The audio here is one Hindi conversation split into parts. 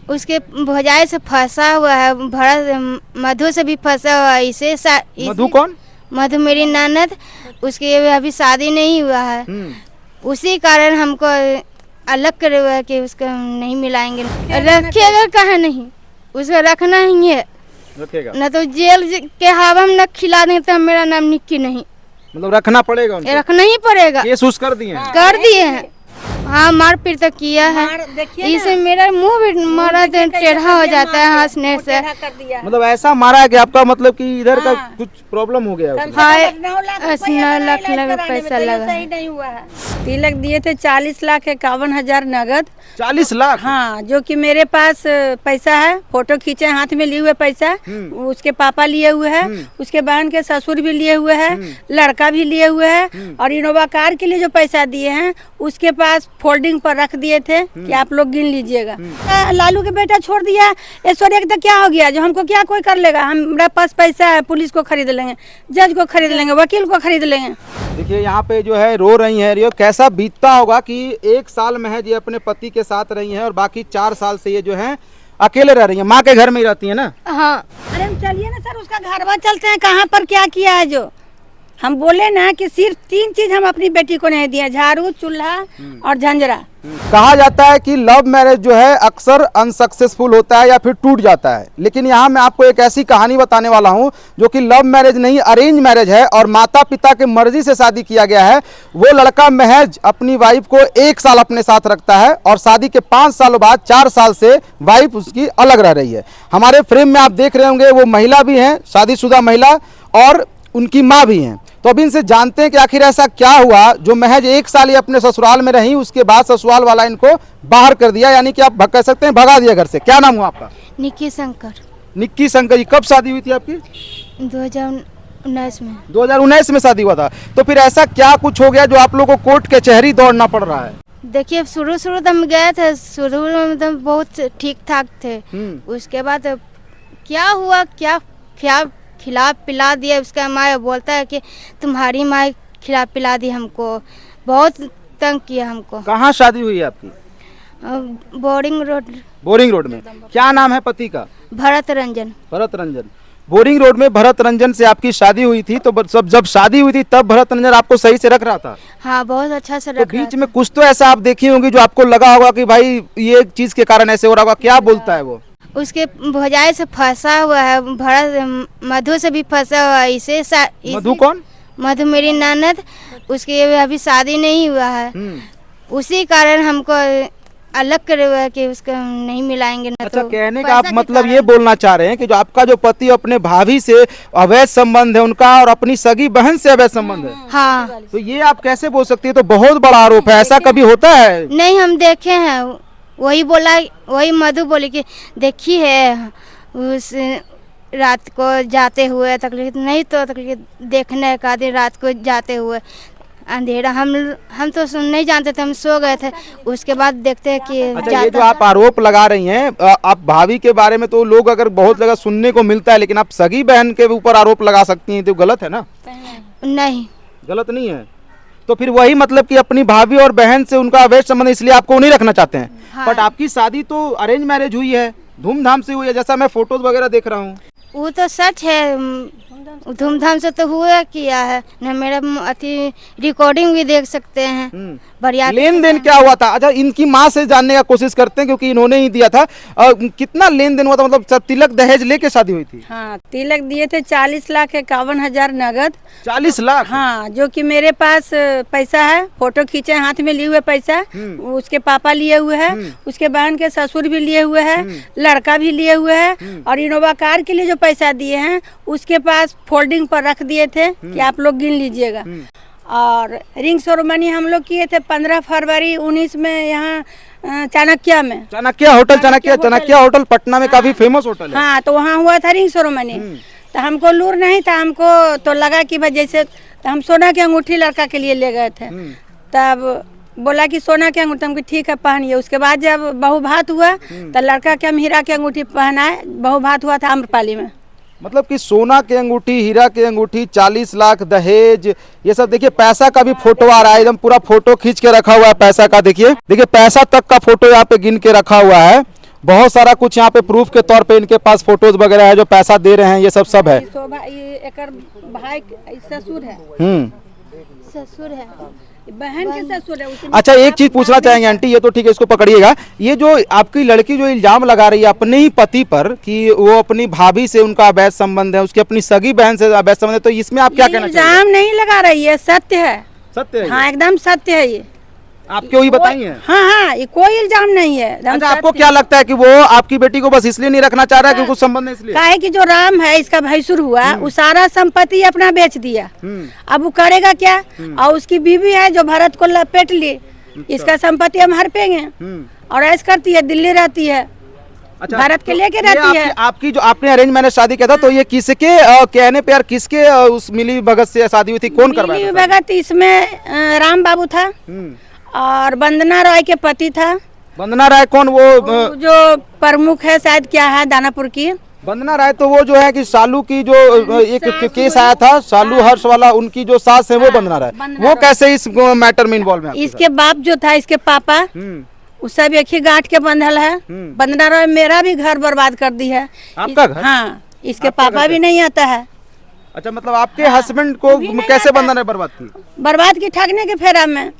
उसके भौजाई से फंसा हुआ है, भरत मधु से भी फंसा हुआ है। मधु कौन? मधु मेरी ननद, उसकी अभी शादी नहीं हुआ है। उसी कारण हमको अलग करे हुआ है कि उसको नहीं मिलाएंगे। रखेगा कहाँ नहीं, उसको रखना ही है, न तो जेल के हवा में न खिला दें तो मेरा नाम निक्की नहीं। मतलब रखना पड़ेगा उनको? रखना ही पड़ेगा। केस कर दिए हैं? कर दिए हैं। हाँ, मार पीट तो किया है। इससे मेरा मुंह भी मारा टेढ़ा हो जाता है हंसने से। मतलब ऐसा मारा है कि आपका मतलब कि इधर का कुछ प्रॉब्लम हो गया है? हाँ, 9 लाख पैसा लगा। सही नहीं हुआ है। तिलक दिए थे 40,51,000 नगद। 40 लाख? हाँ, जो कि मेरे पास पैसा है, फोटो खींचे हाथ में लिए हुए पैसा, उसके पापा लिए हुए है, उसके बहन के ससुर भी लिए हुए है, लड़का भी लिए हुए है, और इनोवा कार के लिए जो पैसा दिए हैं उसके पास फोल्डिंग पर रख दिए थे कि आप लोग गिन लीजिएगा। लालू के बेटा छोड़ दिया, ऐश्वर्या के तो क्या हो गया, जो हमको क्या कोई कर लेगा। हमारे पास पैसा है, पुलिस को खरीद लेंगे, जज को खरीद लेंगे, वकील को खरीद लेंगे। देखिए यहाँ पे जो है रो रही हैं रियो, कैसा बीतता होगा कि 1 साल महज ये अपने पति के साथ रही हैं और बाकी 4 साल से ये जो है अकेले रह रही हैं। माँ के घर में ही रहती है ना? हाँ। अरे चलिए ना सर, उसका घर बार चलते हैं, कहाँ पर क्या किया है। जो हम बोले ना कि सिर्फ 3 चीज हम अपनी बेटी को नहीं दिया, झाड़ू, चूल्हा और झंझरा। कहा जाता है कि लव मैरिज जो है अक्सर अनसक्सेसफुल होता है या फिर टूट जाता है, लेकिन यहाँ मैं आपको एक ऐसी कहानी बताने वाला हूँ जो कि लव मैरिज नहीं अरेंज मैरिज है और माता पिता के मर्जी से शादी किया गया है। वो लड़का महज अपनी वाइफ को 1 साल अपने साथ रखता है और शादी के 5 सालों बाद 4 साल से वाइफ उसकी अलग रह रही है। हमारे फ्रेम में आप देख रहे होंगे वो महिला भी हैं, शादीशुदा महिला, और उनकी माँ भी हैं। तो अभी इनसे जानते हैं कि आखिर ऐसा क्या हुआ जो महज 1 साल ये अपने ससुराल में रही, उसके बाद ससुराल वाला इनको बाहर कर दिया, यानी कि आप कह सकते हैं भगा दिया घर से। क्या नाम हुआ आपका? निक्की शंकर। निक्की शंकर जी, कब शादी हुई थी आपकी? 2019 में। 2019 में शादी हुआ था। तो फिर ऐसा क्या कुछ हो गया जो आप लोगों को कोर्ट कचहरी दौड़ना पड़ रहा है? देखिए, शुरू तो हम गए थे, शुरू में तो बहुत ठीक ठाक थे। उसके बाद क्या हुआ, क्या खिला पिला दिया। उसका माँ बोलता है कि तुम्हारी माँ खिला पिला दी हमको, बहुत तंग किया हमको। कहाँ शादी हुई है आपकी? Boring road. बोरिंग रोड में। क्या नाम है पति का? भरत रंजन। भरत रंजन। बोरिंग रोड में भरत रंजन से आपकी शादी हुई थी। तो जब शादी हुई थी तब भरत रंजन आपको सही से रख रहा था? हाँ, बहुत अच्छा से रख रहा था। बीच में कुछ तो ऐसा आप देखी होंगी जो आपको लगा होगा कि भाई ये चीज के कारण ऐसे हो रहा होगा। क्या बोलता है वो? उसके भौजाई से फंसा हुआ है, भरत मधु से भी फंसा हुआ है। मधु कौन? मधु मेरी ननद, उसकी अभी शादी नहीं हुआ है। उसी कारण हमको अलग करे हुआ है कि उसको नहीं मिलाएंगे। न अच्छा, तो कहने का आप मतलब ये बोलना चाह रहे हैं कि जो आपका जो पति अपने भाभी से अवैध संबंध है उनका और अपनी सगी बहन से अवैध संबंध है? हाँ। तो ये आप कैसे बोल सकती है? तो बहुत बड़ा आरोप है। ऐसा कभी होता है? नहीं, हम देखे हैं। वही मधु बोली कि देखी है उस रात को जाते हुए, तकलीफ नहीं तो तकलीफ देखने का दिन रात को जाते हुए अंधेरा। हम तो नहीं जानते थे, हम सो गए थे। उसके बाद देखते हैं कि अच्छा, ये जो आप आरोप लगा रही हैं, आप भाभी के बारे में तो लोग अगर बहुत जगह सुनने को मिलता है, लेकिन आप सगी बहन के ऊपर आरोप लगा सकती हैं, तो गलत है ना? नहीं, गलत नहीं है। तो फिर वही मतलब कि अपनी भाभी और बहन से उनका अवैध संबंध, इसलिए आपको नहीं रखना चाहते हैं। हाँ। बट आपकी शादी तो अरेंज मैरिज हुई है, धूमधाम से हुई है, जैसा मैं फोटोज वगैरह देख रहा हूँ। वो तो सच है, धूमधाम से तो हुआ किया है न। मेरा अति रिकॉर्डिंग भी देख सकते हैं। बढ़िया। लेन देन क्या हुआ था? अच्छा, इनकी माँ से जानने का कोशिश करते हैं क्योंकि इन्होंने ही दिया था। कितना लेन देन हुआ था? मतलब तिलक दहेज लेके शादी हुई थी? हाँ, तिलक दिए थे 40,51,000 नगद। 40 लाख? हाँ, जो कि मेरे पास पैसा है, फोटो खींचे हाथ में लिए हुए पैसा, उसके पापा लिए हुए है, उसके बहन के ससुर भी लिए हुए है, लड़का भी लिए हुए है, और इनोवा कार के लिए जो पैसा दिए हैं उसके पास फोल्डिंग पर रख दिए थे कि आप लोग गिन लीजिएगा। और रिंग सेरेमनी हम लोग किए थे 15 फरवरी 19 में यहाँ चाणक्य में। चाणक्य होटल, चाणक्य होटल पटना में काफी फेमस होटल है। हाँ, तो वहाँ हुआ था रिंग सेरेमनी। तो हमको लूर नहीं था, हमको तो लगा कि भाई जैसे, तो हम सोना की अंगूठी लड़का के लिए ले गए थे। तब बोला कि सोना की अंगूठी, हमको ठीक है पहनिए। उसके बाद जब बहु भात हुआ तो लड़का के हम हीरा की अंगूठी पहनाए। बहु भात हुआ था आम्रपाली में। मतलब कि सोना की अंगूठी, हीरा की अंगूठी, 40 लाख दहेज, ये सब देखिए। पैसा का भी फोटो आ रहा है, एकदम पूरा फोटो खींच के रखा हुआ है पैसा का। देखिए पैसा तक का फोटो यहाँ पे गिन के रखा हुआ है। बहुत सारा कुछ यहाँ पे प्रूफ के तौर पे इनके पास फोटोज वगैरह है, जो पैसा दे रहे हैं, ये सब है। शोभा ये एकर भाई ससुर है, ससुर है, बहन के ससुर है। अच्छा, एक चीज पूछना चाहेंगे आंटी, ये तो ठीक है, इसको पकड़िएगा। ये जो आपकी लड़की जो इल्जाम लगा रही है अपने ही पति पर कि वो अपनी भाभी से उनका अवैध संबंध है, उसकी अपनी सगी बहन से अवैध संबंध है, तो इसमें आप क्या कहना चाहेंगे? इल्जाम नहीं लगा रही है, सत्य है। सत्य है? हाँ एकदम सत्य है ये। आप क्यों ही बताई है? हाँ, ये कोई इल्जाम नहीं है। अच्छा, आपको क्या लगता है कि वो आपकी बेटी को बस इसलिए नहीं रखना चाह रहा है क्योंकि कुछ संबंध नहीं, इसलिए? काहे कि जो राम है इसका भैंसुर हुआ, वो सारा संपत्ति अपना बेच दिया। अब वो करेगा क्या? और उसकी बीवी है जो भरत को लपेट ली, इसका संपत्ति हम हड़पेंगे। और ऐसा करती है, दिल्ली रहती है, अच्छा, भारत के लेके ये रहती है। आपकी जो आपने अरेंज मैरिज शादी किया था, तो ये किसके कहने पे यार, किसके उस मिली भगत से शादी हुई थी? कौन करवाया था? भगत इसमें राम बाबू था और वंदना रॉय के पति था। वंदना राय कौन? वो जो प्रमुख है शायद, क्या है, दानापुर की। वंदना राय तो वो जो है कि सालू की जो एक केस आया था, सालू हर्ष वाला, उनकी जो सास है वो वंदना राय। वो कैसे इस मैटर में इन्वॉल्व है? इसके बाप जो था, इसके पापा, वो सब एक ही गांठ के बंधल है। वंदना रॉय मेरा भी घर बर्बाद कर दी है। आपका घर? हाँ, इसके पापा भी नहीं आता है। अच्छा, मतलब आपके हस्बैंड को कैसे वंदना राय बर्बाद की? बर्बाद की, ठगने के फेरा में।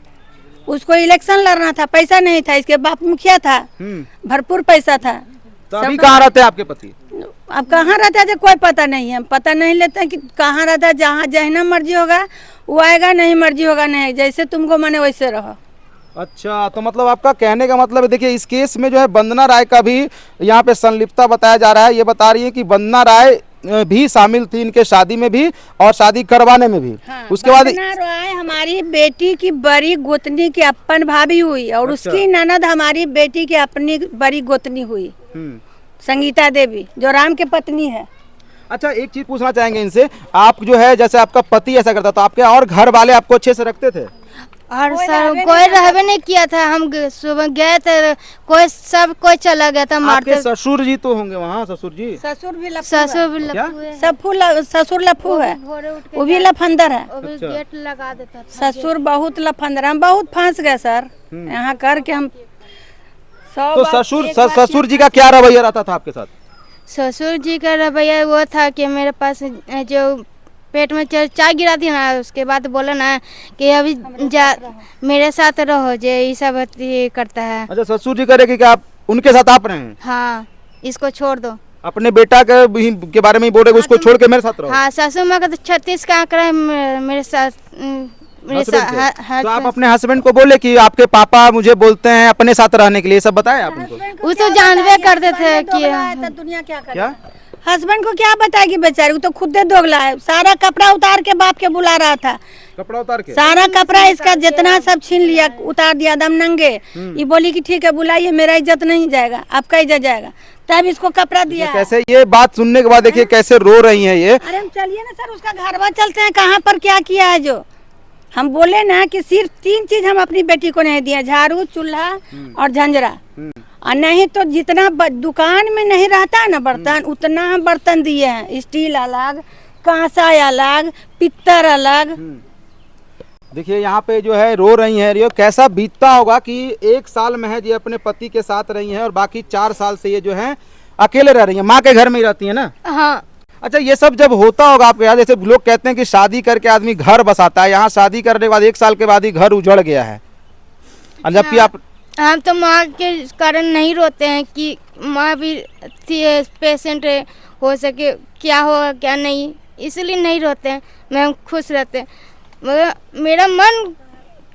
उसको इलेक्शन लड़ना था, पैसा नहीं था, इसके बाप मुखिया था, भरपूर पैसा था। तो अभी कहाँ रहते हैं आपके पति? अब कहाँ रहता है कोई पता नहीं है, पता नहीं लेते हैं कि कहाँ रहता है। जहाँ जहना मर्जी होगा वो आएगा, नहीं मर्जी होगा नहीं, जैसे तुमको मने वैसे रहो। अच्छा, तो मतलब आपका कहने का मतलब है, देखिए इस केस में जो है वंदना राय का भी यहाँ पे संलिप्तता बताया जा रहा है। ये बता रही है कि वंदना राय भी शामिल थी इनके शादी में भी और शादी करवाने में भी। हाँ, उसके बाद वंदना राय हमारी बेटी की बड़ी गोतनी की अपन भाभी हुई और अच्छा। उसकी ननद हमारी बेटी की अपनी बड़ी गोतनी हुई, संगीता देवी, जो राम के पत्नी है। अच्छा, एक चीज पूछना चाहेंगे इनसे, आप जो है जैसे आपका पति ऐसा करता था, आपके और घर वाले आपको अच्छे से रखते थे? और सर कोई रहबे नहीं किया था। हम सुबह गए थे, कोई चला गया था, मारते। आपके ससुर जी तो होंगे वहाँ? ससुर जी, ससुर भी ससुर भी क्या? लफू है, ससुर लफू है, भोरे उठ के वो भी लफंदर है। वो भी अच्छा। गेट लगा देता था। ससुर बहुत लफंदर, हम बहुत फंस गए सर यहाँ करके। हम तो ससुर जी का क्या रवैया रहता था आपके साथ? ससुर जी का रवैया वो था कि मेरे पास जो पेट में चाय गिरा दी ना, उसके बाद बोला ना कि अभी मेरे साथ रहो, जे ये सब करता है। अच्छा, ससुर जी करे कि आप उनके साथ आप रहे हैं? हाँ, इसको छोड़ दो। अपने बेटा के बारे में ही बोल रहे, उसको छोड़ के मेरे साथ रहो? हाँ, ससुर माँ का तो 36 का आंकड़ा है मेरे साथ। तो आप अपने हस्बैंड को बोले कि आपके पापा मुझे बोलते हैं अपने साथ रहने के लिए, सब बताया आप उनको? वो तो जानबे करते थे कि दुनिया क्या करे। क्या हस्बैंड को क्या बताएगी बेचारी, वो तो खुद दोगला है। सारा कपड़ा उतार के बाप के बुला रहा था, कपड़ा उतार के? सारा कपड़ा इसका जितना सब छीन लिया, उतार दिया दम नंगे। ये बोली कि ठीक है बुलाइए, मेरा इज्जत नहीं जाएगा, आपका इज्जत जाएगा, तब इसको कपड़ा दिया। कैसे ये बात सुनने के बाद देखिए कैसे रो रही हैं ये। अरे हम चलिए ना सर, उसका घरवा चलते हैं, कहाँ पर क्या किया है। जो हम बोले ना कि सिर्फ 3 चीज हम अपनी बेटी को नहीं दिया, झाड़ू, चूल्हा और झंझरा। और नहीं तो जितना दुकान में नहीं रहता है ना बर्तन, उतना हम बर्तन दिए हैं। स्टील अलग, कांसा अलग, पित्तर अलग। देखिए यहाँ पे जो है रो रही हैं रियो, कैसा बीतता होगा कि 1 साल महज ये अपने पति के साथ रही हैं और बाकी 4 साल से ये जो है अकेले रह रही हैं, माँ के घर में ही रहती है ना? हाँ। अच्छा, ये सब जब होता होगा आपके यहाँ, जैसे लोग कहते हैं कि शादी करके आदमी घर बसाता है, यहाँ शादी करने के बाद 1 साल के बाद ही घर उजड़ गया है, और जबकि आप हम तो माँ के कारण नहीं रोते हैं कि माँ भी पेशेंट हो सके, क्या होगा क्या नहीं, इसलिए नहीं रोते हैं। मैं खुश रहते हैं, मगर मेरा मन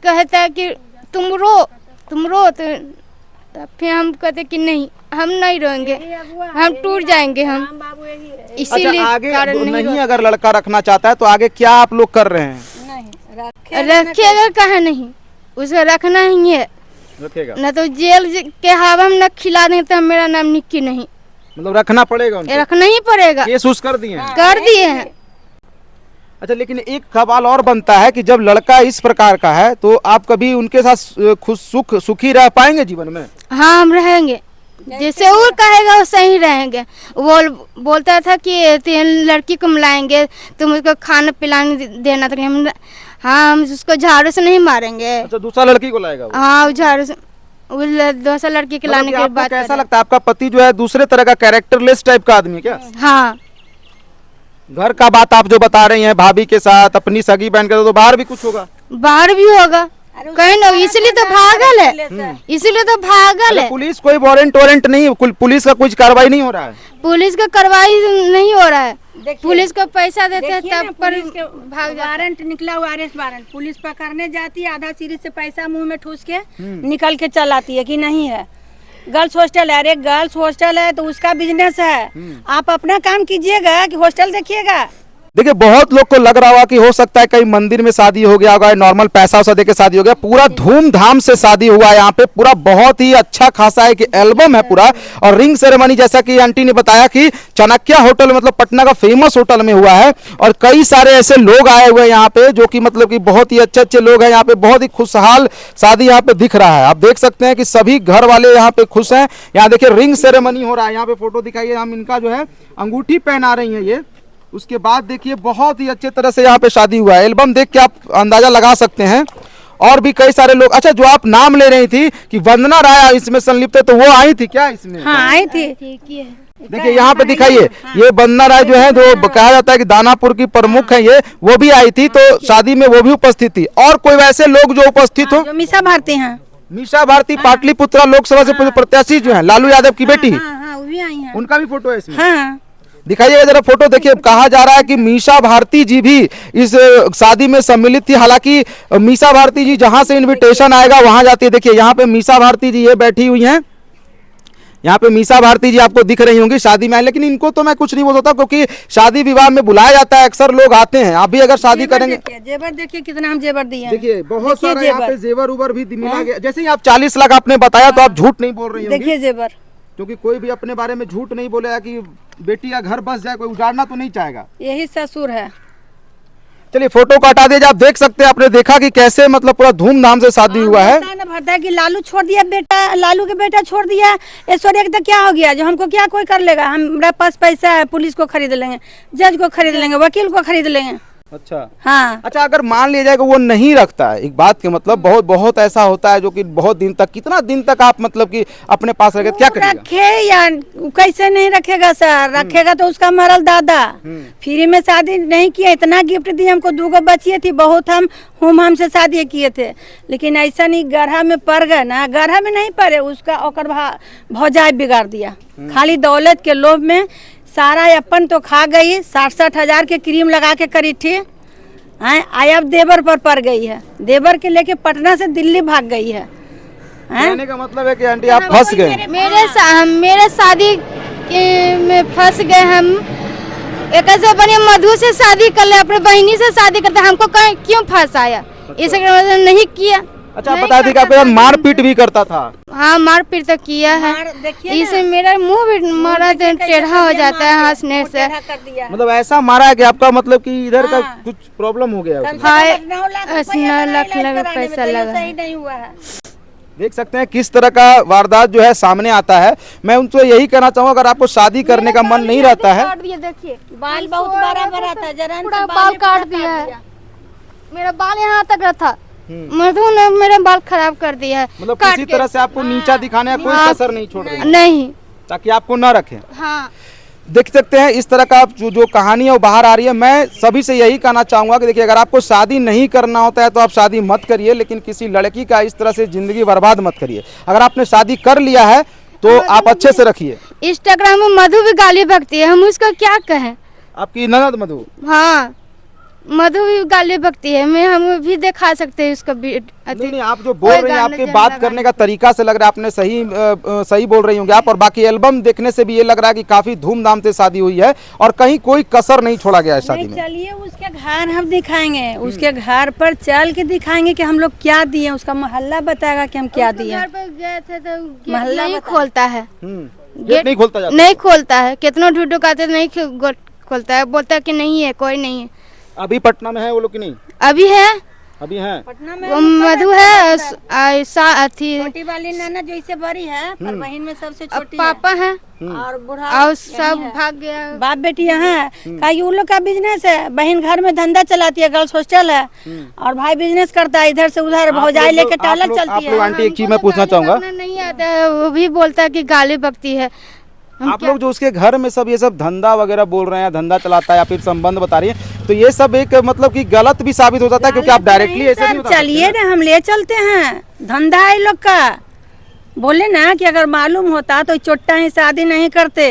कहता है कि तुम रो तो फिर हम कहते कि नहीं, हम नहीं रोएंगे, हम टूट जाएंगे। हम इसीलिए आगे कारण नहीं अगर लड़का रखना चाहता है तो आगे क्या आप लोग कर रहे हैं? रखेगा, कहा नहीं, उसे रखना ही है। रखेगा न तो जेल के हवा में न खिला दें तो मेरा नाम निक्की नहीं, मतलब रखना पड़ेगा उनको? रखना ही पड़ेगा। केस उस कर दिए हैं? कर दिए हैं। अच्छा, लेकिन एक सवाल और बनता है कि जब लड़का इस प्रकार का है तो आप कभी उनके साथ सुखी रह पाएंगे जीवन में? हाँ, हम रहेंगे, जैसे वो कहेगा वो सही रहेंगे। वो बोलता था कि लड़की को मिलाएंगे, तुम उसको खाना पिलाने देना था। हम उसको झाड़ू से नहीं मारेंगे। अच्छा, दूसरा लड़की को लाएगा वो? हाँ, झाड़ू से। दूसरा लड़की के मतलब लाने कि के आपको बाद कैसा लगता है आपका पति जो है दूसरे तरह का कैरेक्टरलेस टाइप का आदमी है क्या? हाँ घर का बात आप जो बता रही हैं भाभी के साथ अपनी सगी बहन के साथ, तो बाहर भी कुछ होगा? बाहर भी होगा कहीं ना, इसलिए तो भागल है, इसीलिए तो भागल है। पुलिस कोई वारंट नहीं, पुलिस का कुछ कार्रवाई नहीं हो रहा है? पुलिस का कार्रवाई नहीं हो रहा है, देखिए, पुलिस को पैसा देते हैं देखिए ना, तब पर पुलिस के भाग जाते हैं। वारंट निकला हुआ, अरेस्ट वारंट, पुलिस पकड़ने जाती है, आधा सीरीज से पैसा मुंह में ठूस के निकल के चल आती है कि नहीं है। गर्ल्स हॉस्टल है, अरे गर्ल्स हॉस्टल है तो उसका बिजनेस है, आप अपना काम कीजिएगा कि हॉस्टल देखिएगा। देखिए बहुत लोग को लग रहा होगा कि हो सकता है कहीं मंदिर में शादी हो गया होगा, नॉर्मल पैसा वैसा दे के शादी हो गया, पूरा धूमधाम से शादी हुआ है यहाँ पे, पूरा बहुत ही अच्छा खासा है कि एल्बम है पूरा। और रिंग सेरेमनी जैसा कि आंटी ने बताया कि चाणक्य होटल मतलब पटना का फेमस होटल में हुआ है, और कई सारे ऐसे लोग आए हुए हैं यहाँ पे जो कि मतलब कि बहुत ही अच्छे अच्छे लोग हैं यहाँ पे, बहुत ही खुशहाल शादी यहाँ पे दिख रहा है। आप देख सकते हैं कि सभी घर वाले यहाँ पे खुश हैं। यहाँ देखिए रिंग सेरेमनी हो रहा है, यहाँ पे फोटो दिखाइए, हम इनका जो है अंगूठी पहना रही है ये, उसके बाद देखिए बहुत ही अच्छे तरह से यहाँ पे शादी हुआ है। एल्बम देख के आप अंदाजा लगा सकते हैं। और भी कई सारे लोग, अच्छा जो आप नाम ले रही थी कि वंदना राय इसमें संलिप्त है, तो वो आई थी क्या इसमें? हाँ आई थी। देखिए यहाँ पे दिखाइए, ये वंदना राय जो है, जो कहा जाता है कि दानापुर की प्रमुख है ये, वो भी आई थी, तो शादी में वो भी उपस्थित थी। और कोई वैसे लोग जो उपस्थित हो? जो मीसा भारती हैं। मीसा भारती पाटलिपुत्रा लोकसभा से प्रत्याशी जो है लालू यादव की बेटी, हाँ वो भी आई हैं। उनका भी फोटो है इसमें। हाँ दिखाइएगा जरा फोटो। देखिए कहा जा रहा है कि मीसा भारती जी भी इस शादी में सम्मिलित थी, हालांकि मीसा भारती जी जहां से इनविटेशन आएगा वहां जाती है। देखिए यहाँ पे मीसा भारती जी ये बैठी हुई हैं, यहाँ पे मीसा भारती जी आपको दिख रही होंगी शादी में, लेकिन इनको तो मैं कुछ नहीं बोल सकता क्योंकि शादी विवाह में बुलाया जाता है, अक्सर लोग आते हैं। आप भी अगर शादी करेंगे, जेवर देखिए कितना हम जेवर दिए हैं। देखिए बहुत देखिए सारा यहाँ पे जेवर। जेवर उबर भी मिला गया। जैसे ही आप 40 लाख आपने बताया तो आप झूठ नहीं बोल रही होंगी, देखिए जेवर, क्योंकि कोई भी अपने बारे में झूठ नहीं बोलेगा कि बेटी का घर बस जाए, कोई उजाड़ना तो नहीं चाहेगा। यही ससुर है। चलिए फोटो को हटा दीजिए। आप देख सकते हैं, आपने देखा कि कैसे मतलब पूरा धूमधाम से शादी हुआ है। भरता है कि लालू छोड़ दिया बेटा, लालू के बेटा छोड़ दिया, ऐश्वर्या के तो क्या हो गया, जो हमको क्या कोई कर लेगा, हमारे पास पैसा है, पुलिस को खरीद लेंगे, जज को खरीद लेंगे, वकील को खरीद लेंगे। अच्छा हाँ अच्छा, अगर मान लिया जाए कि वो नहीं रखता है, एक बात के मतलब बहुत बहुत ऐसा होता है जो कि बहुत दिन तक, कितना दिन तक आप मतलब कि अपने पास रखे, क्या करेगा? रखे या कैसे नहीं रखेगा सर, रखेगा तो उसका मरल दादा। फ्री में शादी नहीं किया, इतना गिफ्ट दिया हमको, 2 बच्चियाँ थी, बहुत हम से शादी किए थे, लेकिन ऐसा नहीं गढ़ा में पड़ गए ना, गढ़ा में नहीं पड़े, उसका ओकर भौजाई बिगाड़ दिया। खाली दौलत के लोभ में सारा अपन तो खा गई, 60-60 हजार के क्रीम लगा के करी थी, अब देवर पर पड़ गई है, देवर के लेके पटना से दिल्ली भाग गई है। कहने का मतलब है कि आंटी आप फंस गए। मेरे शादी में फंस गए हम। एक ऐसे बने मधु से शादी कर ले, अपने बहनी से शादी करते, हमको क्यों फंसाया? इसका मतलब नहीं किया। अच्छा आप बता दी कि आपको मारपीट भी करता था? हाँ मारपीट तो किया है, इससे मेरा मुंह भी मारा टेढ़ा हो जाता है हंसने से। मतलब ऐसा मारा है कि आपका मतलब कि इधर का कुछ प्रॉब्लम हो गया? हाँ 9 लाख पैसा लगा। सही नहीं हुआ है। देख सकते हैं किस तरह का वारदात जो है सामने आता है। मैं उनसे यही कहना चाहूँगा, अगर आपको शादी करने का मन नहीं रहता है, देखिए बाल बहुत बड़ा था, जरा पूरा बाल काट दिया है, मेरा बाल यहाँ तक रहा था, मधु ने मेरे बाल खराब कर दिया है। मतलब किसी तरह से आपको नीचा दिखाने का कोई कसर नहीं छोड़ रही, नहीं, ताकि आपको न रखें। हाँ देख सकते हैं इस तरह का जो कहानी है वो बाहर आ रही है। मैं सभी से यही कहना चाहूँगा कि देखिए, अगर आपको शादी नहीं करना होता है तो आप शादी मत करिए, लेकिन किसी लड़की का इस तरह से ज़िंदगी बर्बाद मत करिए। अगर आपने शादी कर लिया है तो आप अच्छे से रखिए। इंस्टाग्राम में मधु भी गाली बकती है, हम उसको क्या कहें? आपकी ननद मधु? हाँ मधु भी गाली बकती है, मैं हम भी दिखा सकते हैं उसका। नहीं, आप जो बोल रही हैं, आपके बात करने का तरीका से लग रहा है आपने सही बोल रही होंगी आप, और बाकी एल्बम देखने से भी ये लग रहा है कि काफी धूमधाम से शादी हुई है और कहीं कोई कसर नहीं छोड़ा गया है शादी में। चलिए उसके घर हम दिखाएंगे, उसके घर पर चल के दिखाएंगे कि हम लोग क्या दिए, उसका मोहल्ला बताएगा कि हम क्या दिए। घर पर गए थे तो मोहल्ला नहीं खोलता है, गेट नहीं खोलता जाता? नहीं खोलता है, कितना ढूंढते नहीं खोलता है, बोलता है कि नहीं है, कोई नहीं है। अभी पटना में है वो लोग कि नहीं? अभी है, अभी हैं? पटना में वो मधु है ऐसा थी छोटी वाली ननद जो इससे बड़ी है पर बहन में सबसे छोटी है। पापा है और बूढ़ा और यही सब है। भाग गया। बाप बेटी यहाँ है का उन लोग का बिजनेस है। बहन घर में धंधा चलाती है, गर्ल्स हॉस्टल है, और भाई बिजनेस करता है, इधर से उधर भौजाई लेके टहलक चलती है। आंटी एक चीज मैं पूछना चाहूंगा, नहीं आता है, वो भी बोलता है कि गाली बकती है। आप लोग जो उसके घर में सब ये सब धंधा वगैरह बोल रहे हैं, धंधा चलाता है या फिर संबंध बता रही है, तो ये सब एक मतलब कि गलत भी साबित हो जाता है, क्योंकि आप डायरेक्टली ऐसे नहीं बता सकते चलिए ना, हम ले चलते हैं, धंधा है लोग का। बोले ना कि अगर मालूम होता तो चोट्टा ही शादी नहीं करते।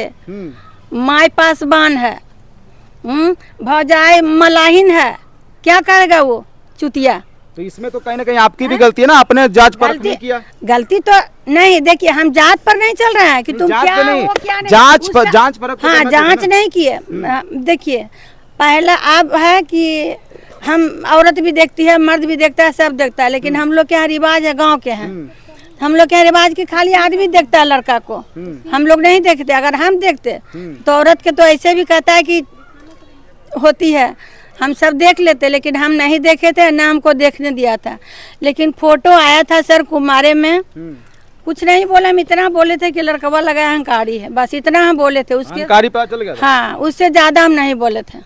माय पासबान है, भौजाई मलाहिन है, क्या करेगा वो चुतिया। तो इसमें तो कहीं ना कहीं आपकी भी गलती है ना, आपने जांच परख नहीं किया। गलती तो नहीं, देखिए हम जांच पर नहीं चल रहे हैं कि तुम जांच क्या पे नहीं, हो क्या नहीं। जांच उसका- जांच परख हाँ, जांच नहीं किए। देखिए पहला अब है कि हम औरत भी देखती है, मर्द भी देखता है, सब देखता है, लेकिन हम लोग के यहाँ रिवाज है, गांव के हैं, हम लोग के यहाँ रिवाज की खाली आदमी देखता है लड़का को, हम लोग नहीं देखते। अगर हम देखते तो औरत के तो ऐसे भी कहता है कि होती है, हम सब देख लेते, लेकिन हम नहीं देखे थे, ना हमको देखने दिया था। लेकिन फोटो आया था सर कुमारे में, कुछ नहीं बोला, हम इतना बोले थे कि लड़कवा लगा अहंकारी है, बस इतना हम बोले थे। उसके अहंकारी पता चल गया था? हाँ, उससे ज्यादा हम नहीं बोले थे।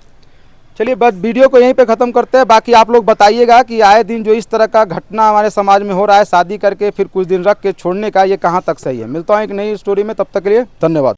चलिए बस वीडियो को यहीं पे खत्म करते हैं। बाकी आप लोग बताइएगा कि आए दिन जो इस तरह का घटना हमारे समाज में हो रहा है, शादी करके फिर कुछ दिन रख के छोड़ने का, ये कहाँ तक सही है। मिलता हूँ एक नई स्टोरी में, तब तक के लिए धन्यवाद।